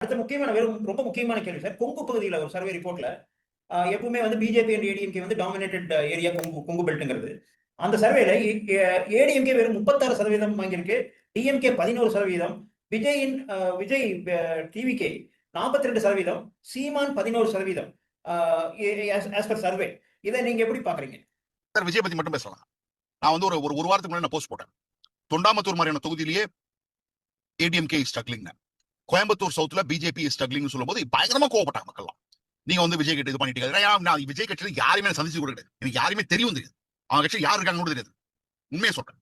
அடுத்த முக்கியமான ரொம்ப முக்கியமான கேள்வி சார். கொங்கு பகுதியில ஒரு சர்வே ரிப்போர்ட்ல எப்பவுமே வந்து பிஜேபி அண்ட் ஏடிஎம்கே வந்து டாமினேட்டட் ஏரியா கொங்கு பெல்ட்ங்கிறது. அந்த சர்வேல ஏடிஎம்கே வெறும் 36% வாங்கியிருக்கு. டிஎம்கே 11%. விஜய் டிவிகே 42%. சீமான் 11%. As per survey. இதை நீங்க எப்படி பாக்குறீங்க? சார் விஜய் பத்தி மட்டும் பேசலாம். நான் வந்து ஒரு வாரத்துக்கு முன்னாடி நான் போஸ்ட் போட்டேன். தொண்டாமத்தூர் மாதிரியான தொகுதியிலேயே ஏடிஎம்கே ஸ்ட்ரகிளிங், கோயம்புத்தூர் சவுத்ல பிஜேபி ஸ்ட்ரகிளிங் சொல்லும்போது பயங்கரமா கோவப்பட்டாங்க மக்கள்லாம். நீங்க வந்து விஜய் கிட்ட இது பண்ணிட்டீங்க. நான் விஜய் கட்சியில யாருமே சந்திச்சு கூட கிடையாது. எனக்கு யாருமே தெரியும் தெரியாது. அவங்க கட்சியில் யார் இருக்காங்க கூட தெரியாது. உண்மையை சொல்றேன்.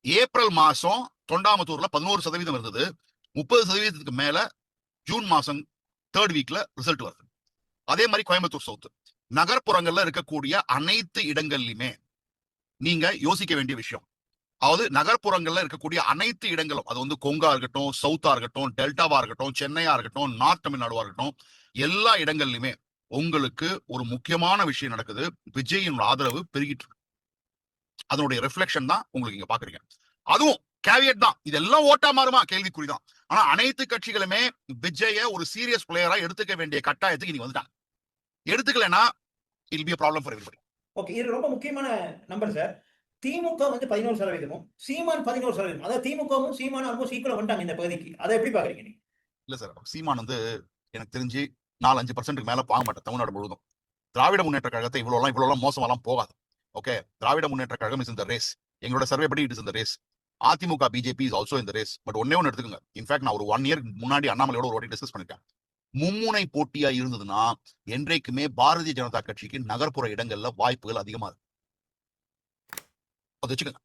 ஏப்ரல் மாசம் தொண்டாமத்தூர்ல 11% இருந்தது. 30% மேல ஜூன் மாசம் 3rd வீக்ல ரிசல்ட் வருது. அதே மாதிரி கோயம்புத்தூர் சவுத் நகர்ப்புறங்கள்ல இருக்கக்கூடிய அனைத்து இடங்கள்லயுமே நீங்க யோசிக்க வேண்டிய விஷயம், அதாவது நகர்ப்புறங்கள்ல இருக்கக்கூடிய அனைத்து இடங்களும், அது வந்து கொங்கா இருக்கட்டும், சவுத்தா இருக்கட்டும், டெல்டாவா இருக்கட்டும், சென்னையா இருக்கட்டும், நார்த் தமிழ்நாடுவா இருக்கட்டும், எல்லா இடங்கள்லயுமே உங்களுக்கு ஒரு முக்கியமான விஷயம் நடக்குது. விஜயின் ஆதரவு பெருகிட்டு இருக்கு. அதனுடைய ரிஃப்ளெக்ஷன் தான் உங்களுக்கு இங்க பாக்குறீங்க. அதுவும் கேவியட் தான், இதெல்லாம் ஓட்டா மாறுமா கேள்விக்குறிதான். ஆனா அனைத்து கட்சிகளுமே விஜய ஒரு சீரியஸ் பிளேயரா எடுத்துக்க வேண்டிய கட்டாயத்துக்கு நீங்க வந்துட்டாங்க. எடுத்துக்கலன்னா it be a problem for everybody. Okay, இது ரொம்ப முக்கியமான நம்பர் சார். திமுக வந்து 11%, சீமான் 11%. அதாவது திமுகவும் சீமானும் ஆல்மோஸ்ட் ஈக்குவலா வந்துட்டாங்க இந்த பகுதிக்கு. அதை எப்படி பாக்குறீங்க நீங்க? இல்ல சார், சீமான் வந்து எனக்கு தெரிஞ்சு 4-5% மேல வாங்க மாட்டேன் தமிழ்நாடு முழுவதும். திராவிட முன்னேற்ற கழகத்தை இவ்வளவு மோசமெல்லாம் போகாது. ஓகே, திராவிட முன்னேற்ற கழகம் இஸ் இந்த ரேஸ். எங்களோட சர்வே படி இட் இஸ் இந்த race. AIADMK BJP is also இந்த ரேஸ். பட் ஒன்னே ஒன்னு எடுத்துக்கோங்க. இன்ஃபேக்ட் நான் ஒரு 1 இயர் முன்னாடி அண்ணாமலையோட ஒரு வாட்டி டிஸ்கஸ் பண்ணிட்டேன். மும்முனை போட்டியா இருந்ததுன்னா என்றைக்குமே பாரதிய ஜனதா கட்சிக்கு நகர்ப்புற இடங்கள்ல வாய்ப்புகள் அதிகமா இருக்கு. அதை வச்சுக்கோங்க.